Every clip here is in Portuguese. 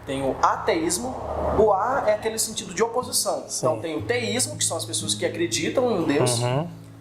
tem o ateísmo. O A é aquele sentido de oposição. Sim. Então tem o teísmo, que são as pessoas que acreditam em um Deus.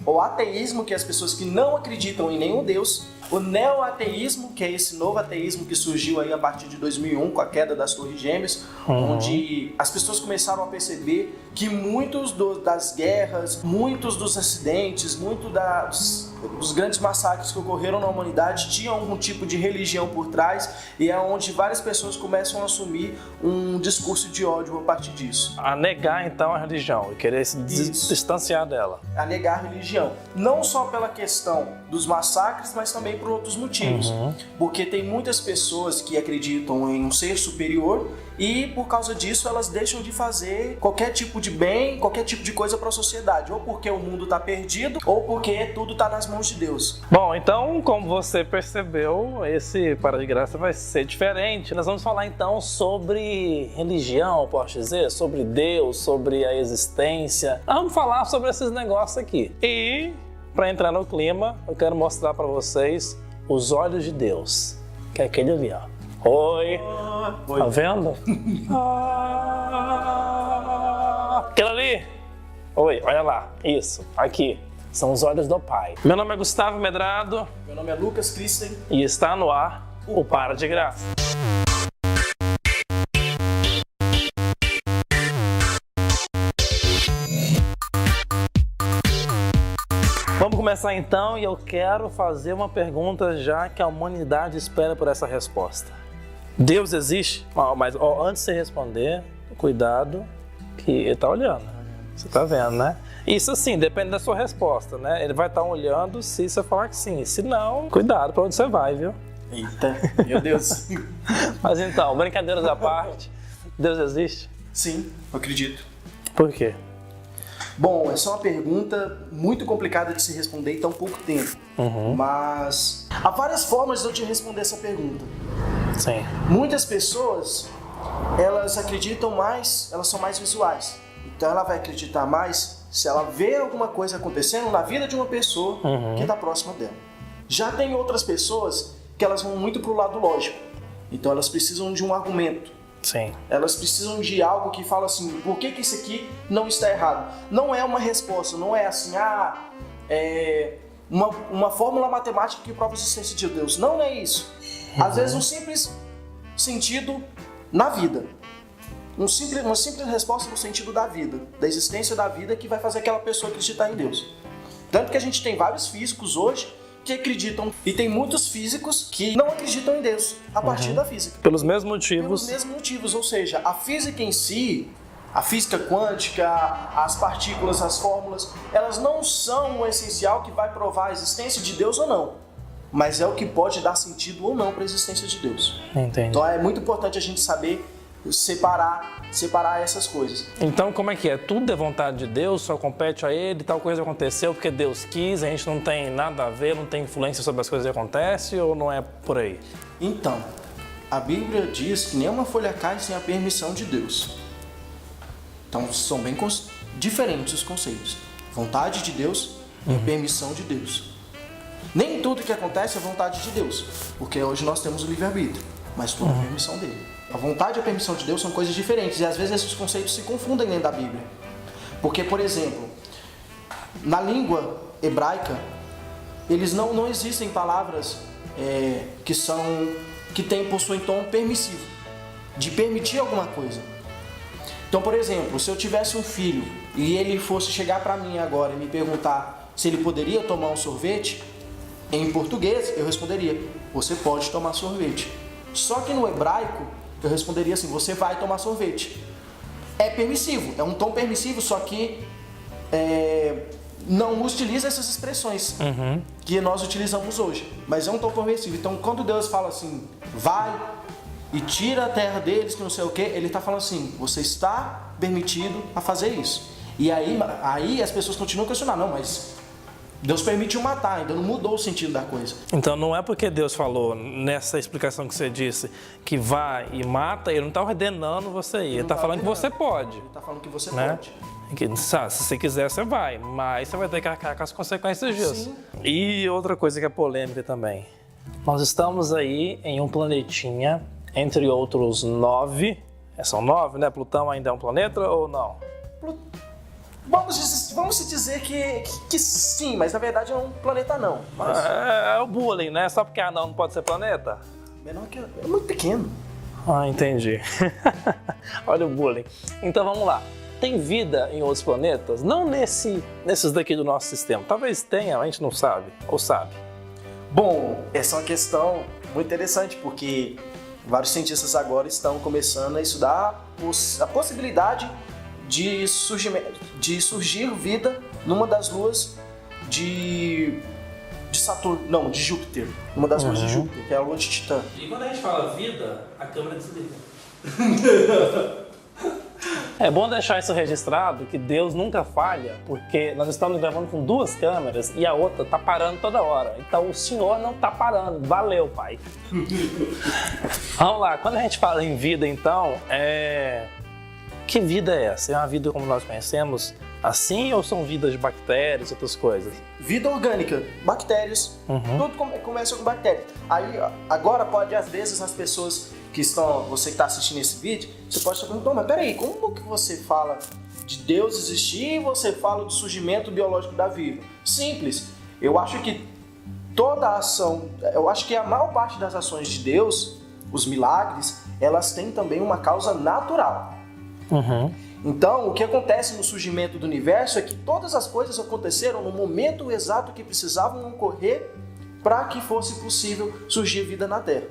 O ateísmo, que é as pessoas que não acreditam em nenhum Deus. O neoateísmo, que é esse novo ateísmo que surgiu aí a partir de 2001 com a queda das Torres Gêmeas, onde as pessoas começaram a perceber que muitos das guerras, muitos dos acidentes, dos grandes massacres que ocorreram na humanidade tinham algum tipo de religião por trás, e é onde várias pessoas começam a assumir um discurso de ódio a partir disso. A negar então a religião e querer se distanciar dela. A negar a religião. Não só pela questão dos massacres, mas também por outros motivos. Porque tem muitas pessoas que acreditam em um ser superior e por causa disso elas deixam de fazer qualquer tipo de bem, qualquer tipo de coisa para a sociedade. Ou porque o mundo está perdido, ou porque tudo está nas mãos de Deus. Bom, então, como você percebeu, esse Para de Graça vai ser diferente. Nós vamos falar então sobre religião, posso dizer, sobre Deus, sobre a existência. Nós vamos falar sobre esses negócios aqui. E, para entrar no clima, eu quero mostrar para vocês os olhos de Deus, que é aquele ali, ó. Oi. Tá vendo? Aquele ali. Oi, olha lá. Isso, aqui. São os olhos do Pai. Meu nome é Gustavo Medrado. Meu nome é Lucas Christen. E está no ar o Para de Graça. Vamos começar então, e eu quero fazer uma pergunta já que a humanidade espera por essa resposta. Deus existe? Mas antes de você responder, cuidado que ele está olhando. Você está vendo, né? Isso assim, depende da sua resposta, né? Ele vai estar olhando se você falar que sim. Se não, cuidado para onde você vai, viu? Eita, meu Deus. Mas então, brincadeiras à parte, Deus existe? Sim, eu acredito. Por quê? Bom, essa é uma pergunta muito complicada de se responder em tão pouco tempo. Mas há várias formas de eu te responder essa pergunta. Sim. Muitas pessoas, elas acreditam mais, elas são mais visuais. Então ela vai acreditar mais se ela vê alguma coisa acontecendo na vida de uma pessoa que está próxima dela. Já tem outras pessoas que elas vão muito para o lado lógico. Então elas precisam de um argumento. Sim. Elas precisam de algo que fala assim, por que isso aqui não está errado? Não é uma resposta, não é assim, uma fórmula matemática que prova a existência de Deus. Não é isso. Às vezes um simples sentido na vida. Uma simples resposta no sentido da vida, da existência da vida, que vai fazer aquela pessoa acreditar em Deus. Tanto que a gente tem vários físicos hoje que acreditam, e tem muitos físicos que não acreditam em Deus a partir da física. Pelos mesmos motivos. Pelos mesmos motivos, ou seja, a física em si, a física quântica, as partículas, as fórmulas, elas não são o essencial que vai provar a existência de Deus ou não, mas é o que pode dar sentido ou não para a existência de Deus. Entendi. Então é muito importante a gente saber separar essas coisas. Então como é que é? Tudo é vontade de Deus, só compete a Ele, tal coisa aconteceu porque Deus quis, a gente não tem nada a ver, não tem influência sobre as coisas que acontecem, ou não é por aí? Então, a Bíblia diz que nenhuma folha cai sem a permissão de Deus. Então são bem diferentes os conceitos. Vontade de Deus e permissão de Deus. Nem tudo que acontece é vontade de Deus, porque hoje nós temos o livre-arbítrio, mas tudo é permissão dele. A vontade e a permissão de Deus são coisas diferentes, e às vezes esses conceitos se confundem dentro da Bíblia. Porque, por exemplo, na língua hebraica, não existem palavras que possuem tom permissivo, de permitir alguma coisa. Então, por exemplo, se eu tivesse um filho e ele fosse chegar para mim agora e me perguntar se ele poderia tomar um sorvete, em português eu responderia, você pode tomar sorvete. Só que no hebraico eu responderia assim, você vai tomar sorvete. É permissivo, é um tom permissivo, só que não utiliza essas expressões que nós utilizamos hoje. Mas é um tom permissivo. Então quando Deus fala assim, vai e tira a terra deles, que não sei o que, ele está falando assim, você está permitido a fazer isso. E aí as pessoas continuam questionando, não, mas Deus permitiu matar, ainda não mudou o sentido da coisa. Então não é porque Deus falou nessa explicação que você disse que vai e mata, ele não está ordenando você ir, ele está falando que você pode. Ele está falando que você pode. Que, se você quiser, você vai, mas você vai ter que arcar com as consequências disso. Sim. E outra coisa que é polêmica também. Nós estamos aí em um planetinha entre outros 9. São 9, né? Plutão ainda é um planeta ou não? Vamos dizer que sim, mas na verdade é um planeta não. Mas... É o bullying, né? Só porque anão não pode ser planeta? Menor que é muito pequeno. Ah, entendi. Olha o bullying. Então vamos lá. Tem vida em outros planetas? Não nesses daqui do nosso sistema. Talvez tenha, a gente não sabe. Ou sabe? Bom, essa é uma questão muito interessante, porque vários cientistas agora estão começando a estudar a possibilidade de surgir vida numa das luas de Saturno, não, de Júpiter. Uma das luas de Júpiter, que é a lua de Titã. E quando a gente fala vida, a câmera desliga. É bom deixar isso registrado, que Deus nunca falha, porque nós estamos gravando com 2 câmeras e a outra tá parando toda hora. Então o Senhor não tá parando. Valeu, Pai. Vamos lá, quando a gente fala em vida, então, que vida é essa? É uma vida como nós conhecemos assim ou são vidas de bactérias e outras coisas? Vida orgânica, bactérias, tudo começa com bactérias. Aí, agora pode, às vezes, as pessoas você que está assistindo esse vídeo, você pode estar perguntando, mas peraí, como que você fala de Deus existir e você fala do surgimento biológico da vida? Simples, eu acho que a maior parte das ações de Deus, os milagres, elas têm também uma causa natural. Então, o que acontece no surgimento do universo é que todas as coisas aconteceram no momento exato que precisavam ocorrer para que fosse possível surgir vida na Terra.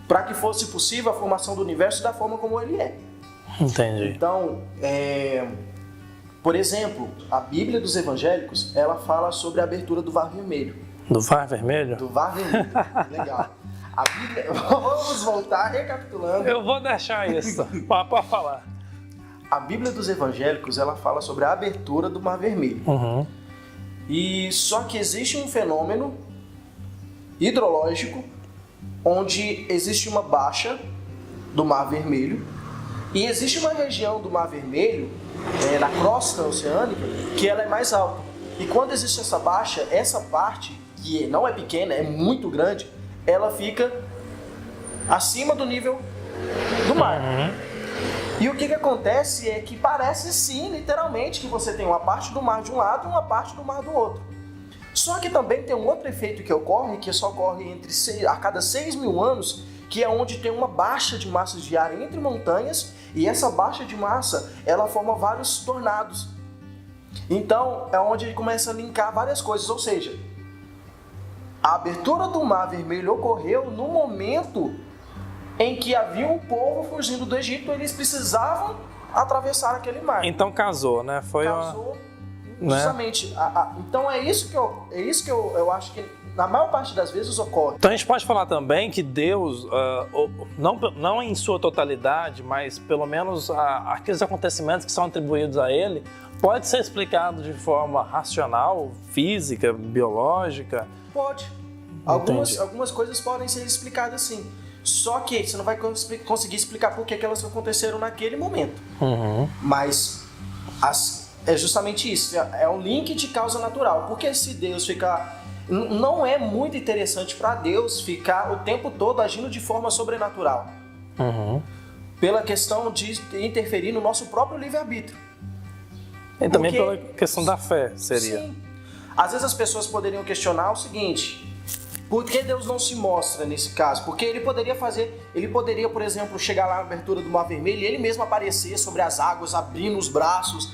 Para que fosse possível a formação do universo da forma como ele é. Entendi. Então, por exemplo, a Bíblia dos Evangélicos, ela fala sobre a abertura do Mar Vermelho. Do Mar Vermelho? Do Mar Vermelho, legal. A Bíblia, vamos voltar recapitulando. Eu vou deixar isso, pode falar. A Bíblia dos Evangélicos, ela fala sobre a abertura do Mar Vermelho. E só que existe um fenômeno hidrológico onde existe uma baixa do Mar Vermelho e existe uma região do Mar Vermelho, na crosta oceânica, que ela é mais alta. E quando existe essa baixa, essa parte, que não é pequena, é muito grande, ela fica acima do nível do mar. E o que acontece é que parece sim, literalmente, que você tem uma parte do mar de um lado e uma parte do mar do outro. Só que também tem um outro efeito que só ocorre a cada 6.000 anos, que é onde tem uma baixa de massas de ar entre montanhas, e essa baixa de massa, ela forma vários tornados. Então, é onde ele começa a linkar várias coisas, ou seja, a abertura do Mar Vermelho ocorreu no momento em que havia um povo fugindo do Egito, eles precisavam atravessar aquele mar. Então casou, né? Casou, justamente. Então é isso que eu acho que na maior parte das vezes ocorre. Então a gente pode falar também que Deus, não em sua totalidade, mas pelo menos aqueles acontecimentos que são atribuídos a Ele, pode ser explicado de forma racional, física, biológica? Pode. Algumas coisas podem ser explicadas sim. Só que você não vai conseguir explicar por que elas aconteceram naquele momento. Mas é justamente isso. É um link de causa natural. Porque se Deus ficar... Não é muito interessante para Deus ficar o tempo todo agindo de forma sobrenatural. Pela questão de interferir no nosso próprio livre-arbítrio. E também pela questão da fé, seria. Sim. Às vezes as pessoas poderiam questionar o seguinte: por que Deus não se mostra nesse caso? Porque ele poderia, por exemplo, chegar lá na abertura do Mar Vermelho e ele mesmo aparecer sobre as águas, abrindo os braços.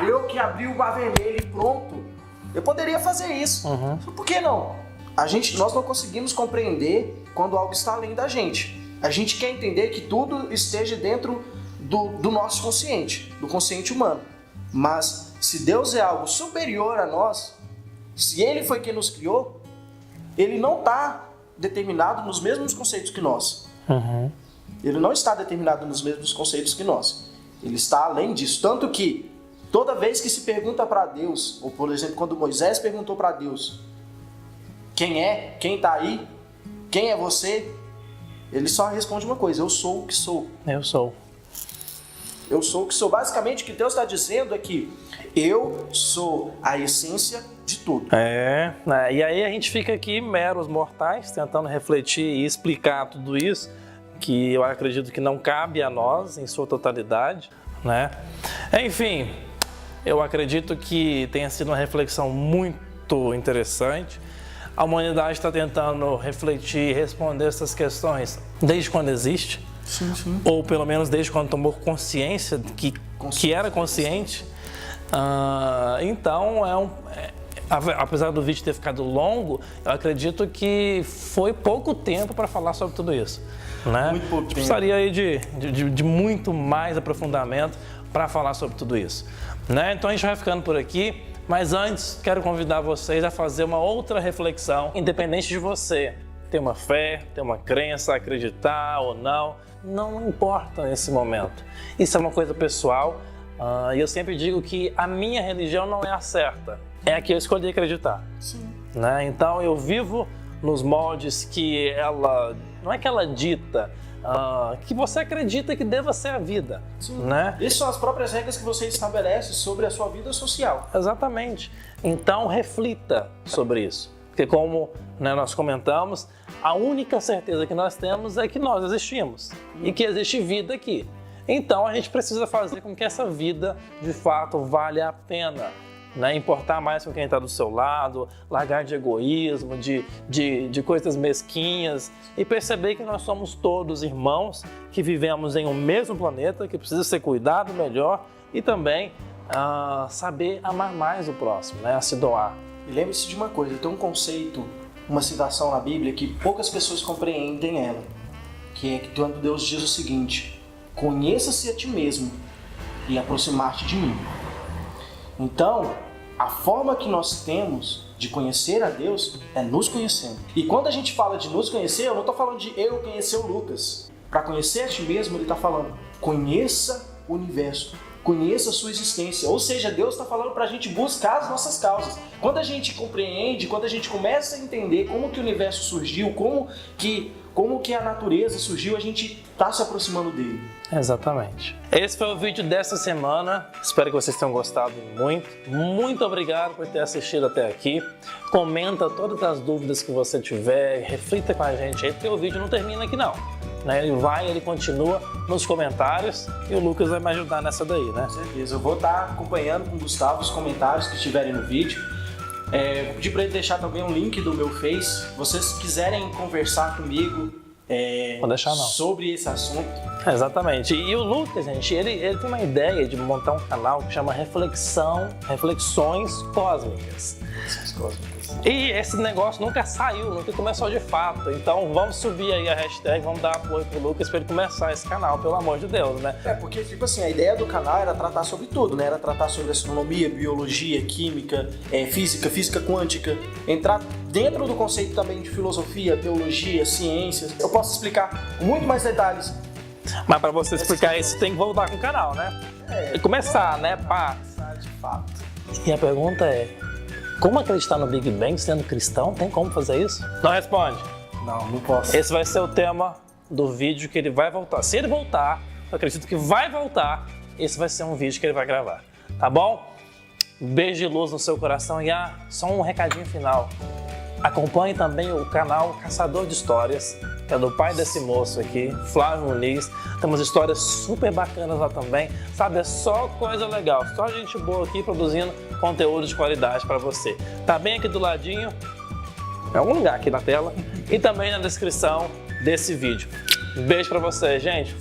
Eu que abri o Mar Vermelho e pronto. Eu poderia fazer isso. Por que não? Nós não conseguimos compreender quando algo está além da gente. A gente quer entender que tudo esteja dentro do nosso consciente, do consciente humano. Mas se Deus é algo superior a nós, se Ele foi quem nos criou, Ele não está determinado nos mesmos conceitos que nós. Ele não está determinado nos mesmos conceitos que nós. Ele está além disso. Tanto que toda vez que se pergunta para Deus, ou por exemplo, quando Moisés perguntou para Deus, quem é? Quem está aí? Quem é você? Ele só responde uma coisa: eu sou o que sou. Eu sou. Eu sou o que sou. Basicamente, o que Deus está dizendo é que eu sou a essência de tudo. E aí a gente fica aqui, meros mortais, tentando refletir e explicar tudo isso, que eu acredito que não cabe a nós em sua totalidade, né? Enfim, eu acredito que tenha sido uma reflexão muito interessante. A humanidade está tentando refletir e responder essas questões desde quando existe, Sim. ou pelo menos desde quando tomou consciência que era consciente. Então, apesar do vídeo ter ficado longo, eu acredito que foi pouco tempo para falar sobre tudo isso, né? Muito pouco tempo. Precisaria aí de muito mais aprofundamento para falar sobre tudo isso, né? Então a gente vai ficando por aqui, mas antes quero convidar vocês a fazer uma outra reflexão, independente de você ter uma fé, ter uma crença, acreditar ou não importa nesse momento. Isso é uma coisa pessoal. E eu sempre digo que a minha religião não é a certa, é a que eu escolhi acreditar. Sim. Né? Então eu vivo nos moldes que ela, não é que ela dita, que você acredita que deva ser a vida. Sim. Né? Essas são as próprias regras que você estabelece sobre a sua vida social. Exatamente. Então reflita sobre isso. Porque como, né, nós comentamos, a única certeza que nós temos é que nós existimos e que existe vida aqui. Então a gente precisa fazer com que essa vida de fato valha a pena, né? Importar mais com quem está do seu lado, largar de egoísmo, de coisas mesquinhas e perceber que nós somos todos irmãos que vivemos em um mesmo planeta, que precisa ser cuidado melhor e também saber amar mais o próximo, né? A se doar. E lembre-se de uma coisa, tem um conceito, uma citação na Bíblia que poucas pessoas compreendem ela, que é que quando Deus diz o seguinte: conheça-se a ti mesmo e aproximar-te de mim. Então, a forma que nós temos de conhecer a Deus é nos conhecendo. E quando a gente fala de nos conhecer, eu não estou falando de eu conhecer o Lucas. Para conhecer a ti mesmo, ele está falando, conheça o universo, conheça a sua existência. Ou seja, Deus está falando para a gente buscar as nossas causas. Quando a gente compreende, quando a gente começa a entender como que o universo surgiu, como que a natureza surgiu, a gente está se aproximando dele. Exatamente. Esse foi o vídeo dessa semana. Espero que vocês tenham gostado muito. Muito obrigado por ter assistido até aqui. Comenta todas as dúvidas que você tiver. Reflita com a gente aí, porque o vídeo não termina aqui não. Né? Ele continua nos comentários e o Lucas vai me ajudar nessa daí, né? Com certeza. Eu vou estar acompanhando com o Gustavo os comentários que estiverem no vídeo. Vou pedir para ele deixar também um link do meu Face. Vocês quiserem conversar comigo sobre esse assunto. Exatamente. E o Lucas, gente, ele tem uma ideia de montar um canal que chama Reflexões Cósmicas. E esse negócio nunca saiu, nunca começou de fato. Então vamos subir aí a hashtag, vamos dar apoio pro Lucas para ele começar esse canal, pelo amor de Deus, né? Porque, tipo assim, a ideia do canal era tratar sobre tudo, né? Era tratar sobre astronomia, biologia, química, física quântica, entrar dentro do conceito também de filosofia, teologia, ciências. Eu posso explicar com muito mais detalhes. Mas para você explicar isso, tem que voltar com o canal, né? E começar, né? Pá. De fato. E a pergunta é, como acreditar no Big Bang sendo cristão? Tem como fazer isso? Não responde. Não posso. Esse vai ser o tema do vídeo que ele vai voltar. Se ele voltar, eu acredito que vai voltar, esse vai ser um vídeo que ele vai gravar. Tá bom? Beijo de luz no seu coração e só um recadinho final. Acompanhe também o canal Caçador de Histórias, que é do pai desse moço aqui, Flávio Muniz. Temos histórias super bacanas lá também, sabe? É só coisa legal, só gente boa aqui produzindo conteúdo de qualidade para você. Tá bem aqui do ladinho, em algum lugar aqui na tela, e também na descrição desse vídeo. Beijo para você, gente.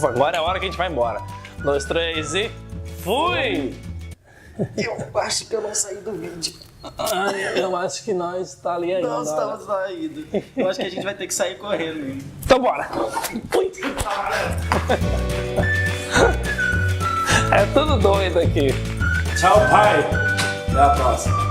Agora é a hora que a gente vai embora. 1, 2, 3 e fui! Eu acho que eu não saí do vídeo. Eu acho que nós tá ali ainda. Nós estamos saindo. Eu acho que a gente vai ter que sair correndo. Então bora! Fui. É tudo doido aqui. Tchau, pai. Até a próxima.